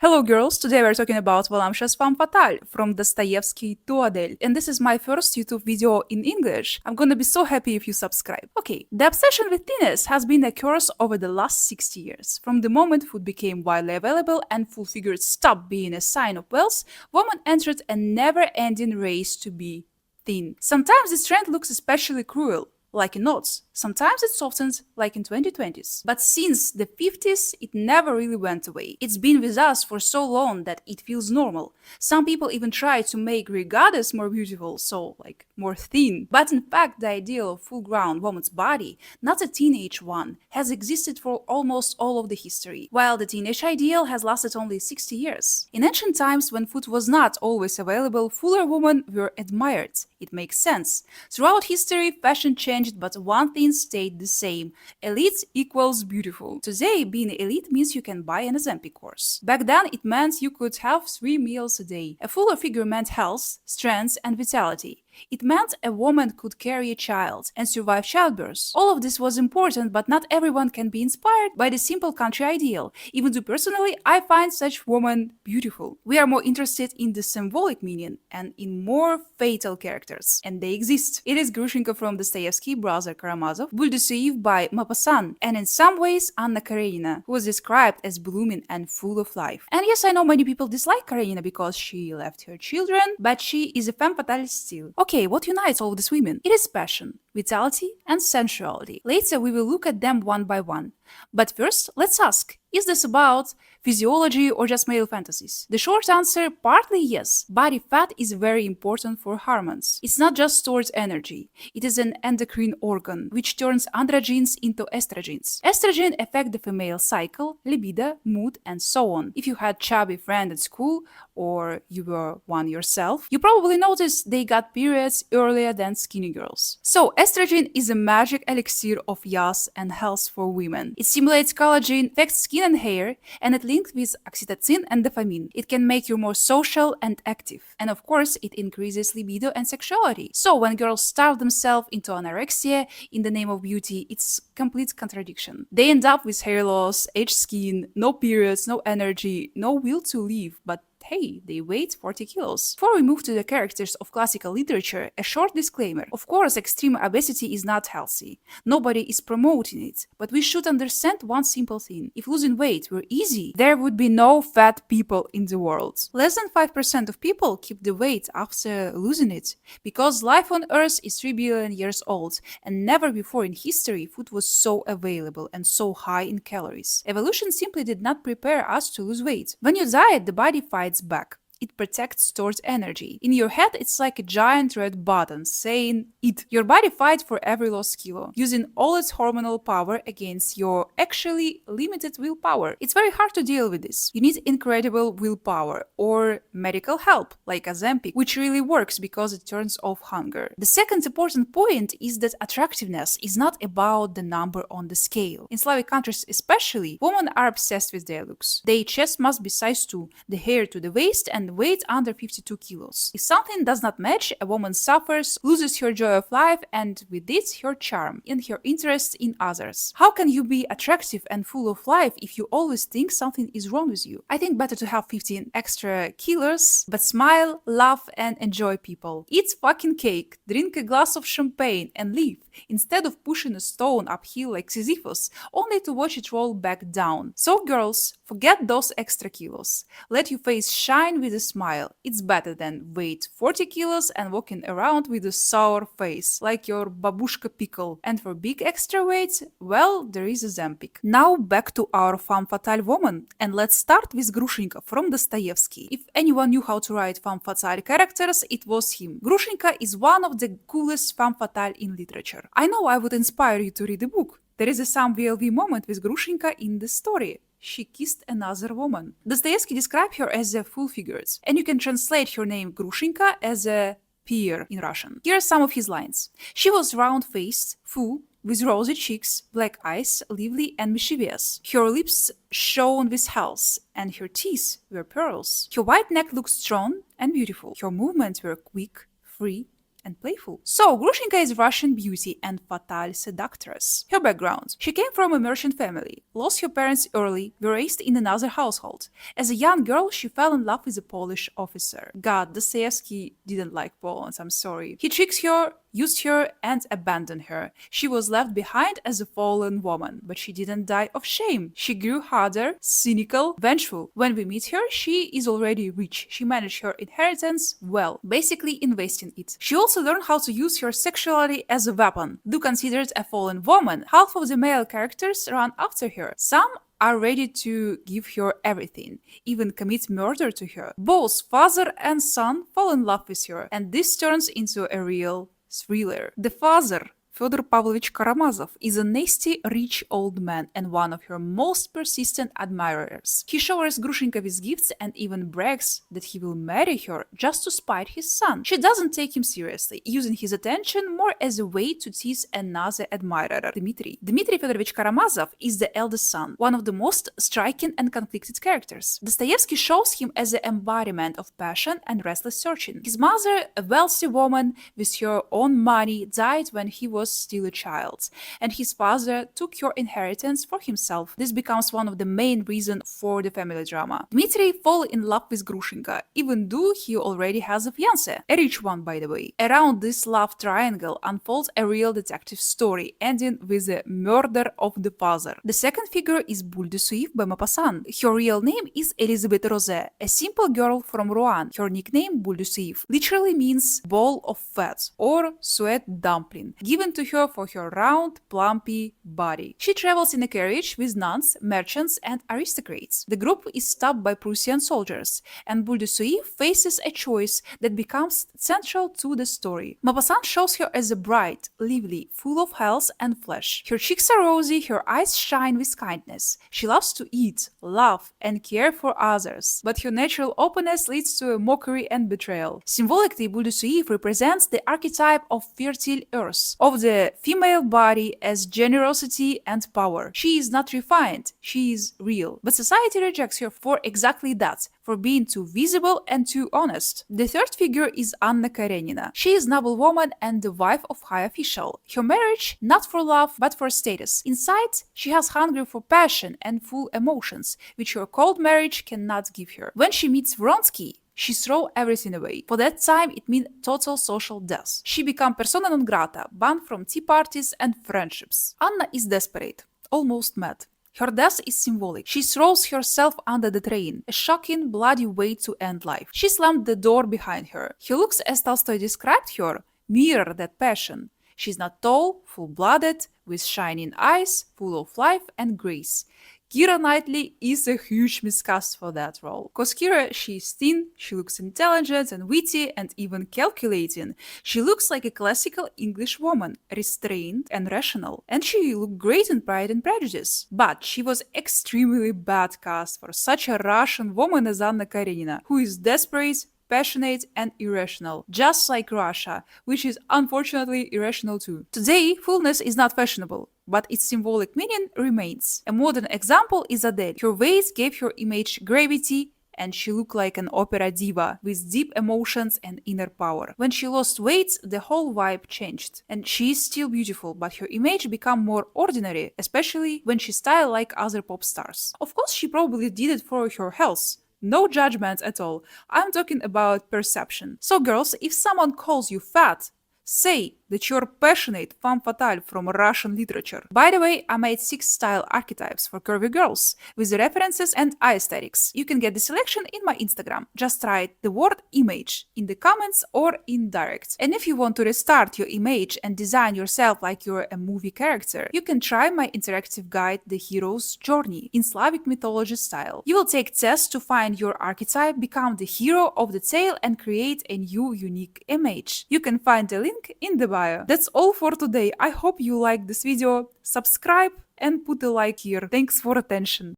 Hello girls, today we're talking about voluptuous femme fatale from Dostoevsky to Adel, and this is my first YouTube video in English. I'm gonna be so happy if you subscribe. Okay, the obsession with thinness has been a curse over the last 60 years. From the moment food became widely available and full figures stopped being a sign of wealth, women entered a never-ending race to be thin. Sometimes this trend looks especially cruel, like in notes. Sometimes it softens, like in 2020s. But since the 50s, it never really went away. It's been with us for so long that it feels normal. Some people even try to make Greek goddess more beautiful, so like more thin. But in fact, the ideal of full-grown woman's body, not a teenage one, has existed for almost all of the history, while the teenage ideal has lasted only 60 years. In ancient times, when food was not always available, fuller women were admired. It makes sense. Throughout history, fashion changed, but one thing stayed the same. Elite equals beautiful. Today, being elite means you can buy an Ozempic course. Back then, it meant you could have 3 meals a day. A fuller figure meant health, strength, and vitality. It meant a woman could carry a child and survive childbirth. All of this was important, but not everyone can be inspired by the simple country ideal. Even though personally, I find such women beautiful. We are more interested in the symbolic meaning and in more fatal characters. And they exist. It is Grushenka from Dostoevsky, brother Karamazov, Boule de Suif by Maupassant, and in some ways Anna Karenina, who was described as blooming and full of life. And yes, I know many people dislike Karenina because she left her children, but she is a femme fatale still. Okay, what unites all of these women? It is passion, vitality, and sensuality. Later, we will look at them one by one. But first, let's ask, is this about physiology or just male fantasies? The short answer, partly yes. Body fat is very important for hormones. It's not just stored energy. It is an endocrine organ, which turns androgens into estrogens. Estrogen affect the female cycle, libido, mood, and so on. If you had chubby friend at school, or you were one yourself, you probably noticed they got periods earlier than skinny girls. So estrogen is a magic elixir of youth and health for women. It stimulates collagen, affects skin and hair, and it links with oxytocin and dopamine. It can make you more social and active. And of course, it increases libido and sexuality. So when girls starve themselves into anorexia in the name of beauty, it's complete contradiction. They end up with hair loss, aged skin, no periods, no energy, no will to live, but hey, they weigh 40 kilos. Before we move to the characters of classical literature, a short disclaimer. Of course, extreme obesity is not healthy. Nobody is promoting it. But we should understand one simple thing. If losing weight were easy, there would be no fat people in the world. Less than 5% of people keep the weight after losing it. Because life on Earth is 3 billion years old, and never before in history food was so available and so high in calories. Evolution simply did not prepare us to lose weight. When you diet, the body fights back. It protects stored energy. In your head, it's like a giant red button saying, eat. Your body fights for every lost kilo, using all its hormonal power against your actually limited willpower. It's very hard to deal with this. You need incredible willpower or medical help, like Ozempic, which really works because it turns off hunger. The second important point is that attractiveness is not about the number on the scale. In Slavic countries especially, women are obsessed with their looks. Their chest must be size 2, the hair to the waist, and weight under 52 kilos. If something does not match, a woman suffers, loses her joy of life, and with it, her charm and her interest in others. How can you be attractive and full of life if you always think something is wrong with you? I think better to have 15 extra kilos, but smile, laugh, and enjoy people. Eat fucking cake, drink a glass of champagne, and leave, instead of pushing a stone uphill like Sisyphus, only to watch it roll back down. So girls, forget those extra kilos. Let your face shine with a smile. It's better than weight 40 kilos and walking around with a sour face, like your babushka pickle. And for big extra weight, well, there is Ozempic. Now back to our femme fatale woman, and let's start with Grushenka from Dostoevsky. If anyone knew how to write femme fatale characters, it was him. Grushenka is one of the coolest femme fatale in literature. I know I would inspire you to read the book. There is some VLV moment with Grushenka in the story. She kissed another woman. Dostoevsky described her as a full-figured, and you can translate her name Grushenka as a pear in Russian. Here are some of his lines. She was round-faced, full, with rosy cheeks, black eyes, lively and mischievous. Her lips shone with health, and her teeth were pearls. Her white neck looked strong and beautiful. Her movements were quick, free, and playful. So, Grushenka is Russian beauty and fatale seductress. Her background: she came from a merchant family, lost her parents early, were raised in another household. As a young girl, she fell in love with a Polish officer. God, Dostoevsky didn't like Poland, I'm sorry. He tricked her, used her, and abandoned her. She was left behind as a fallen woman, but she didn't die of shame. She grew harder, cynical, vengeful. When we meet her, she is already rich. She managed her inheritance well, basically investing it. She also learned how to use her sexuality as a weapon. Though considered a fallen woman, half of the male characters run after her. Some are ready to give her everything, even commit murder to her. Both father and son fall in love with her, and this turns into a real thriller. The father, Fyodor Pavlovich Karamazov, is a nasty, rich old man and one of her most persistent admirers. He showers Grushenka with gifts and even brags that he will marry her just to spite his son. She doesn't take him seriously, using his attention more as a way to tease another admirer, Dmitri. Dmitri Fyodorovich Karamazov is the eldest son, one of the most striking and conflicted characters. Dostoevsky shows him as the embodiment of passion and restless searching. His mother, a wealthy woman with her own money, died when he was still a child, and his father took her inheritance for himself. This becomes one of the main reasons for the family drama. Dmitri falls in love with Grushenka, even though he already has a fiancé, a rich one by the way. Around this love triangle unfolds a real detective story, ending with the murder of the father. The second figure is Boule de Suif by Maupassant. Her real name is Elisabeth Rosé, a simple girl from Rouen. Her nickname Boule de Suif literally means ball of fat or sweat dumpling, given to her for her round, plumpy body. She travels in a carriage with nuns, merchants, and aristocrats. The group is stopped by Prussian soldiers, and Boule de Suif faces a choice that becomes central to the story. Maupassant shows her as a bright, lively, full of health and flesh. Her cheeks are rosy, her eyes shine with kindness. She loves to eat, love, and care for others, but her natural openness leads to a mockery and betrayal. Symbolically, Boule de Suif represents the archetype of fertile earth, of the female body as generosity and power. She is not refined, she is real. But society rejects her for exactly that, for being too visible and too honest. The third figure is Anna Karenina. She is noblewoman and the wife of high official. Her marriage, not for love, but for status. Inside, she has hunger for passion and full emotions, which her cold marriage cannot give her. When she meets Vronsky, she throws everything away. For that time, it meant total social death. She becomes persona non grata, banned from tea parties and friendships. Anna is desperate, almost mad. Her death is symbolic. She throws herself under the train, a shocking, bloody way to end life. She slammed the door behind her. Her looks, as Tolstoy described her, mirror that passion. She's not tall, full-blooded, with shining eyes, full of life and grace. Keira Knightley is a huge miscast for that role. Cause Keira, she's thin, she looks intelligent and witty and even calculating. She looks like a classical English woman, restrained and rational. And she looked great in Pride and Prejudice. But she was extremely bad cast for such a Russian woman as Anna Karenina, who is desperate, passionate, and irrational, just like Russia, which is unfortunately irrational too. Today, fullness is not fashionable, but its symbolic meaning remains. A modern example is Adele. Her waist gave her image gravity, and she looked like an opera diva with deep emotions and inner power. When she lost weight, the whole vibe changed. And she is still beautiful, but her image became more ordinary, especially when she styled like other pop stars. Of course, she probably did it for her health. No judgment at all. I'm talking about perception. So girls, if someone calls you fat, say that you're passionate femme fatale from Russian literature. By the way, I made 6 style archetypes for curvy girls with the references and aesthetics. You can get the selection in my Instagram. Just write the word image in the comments or in direct. And if you want to restart your image and design yourself like you're a movie character, you can try my interactive guide, The Hero's Journey, in Slavic mythology style. You will take tests to find your archetype, become the hero of the tale, and create a new unique image. You can find the link in the bio. That's all for today. I hope you liked this video. Subscribe and put a like here. Thanks for attention.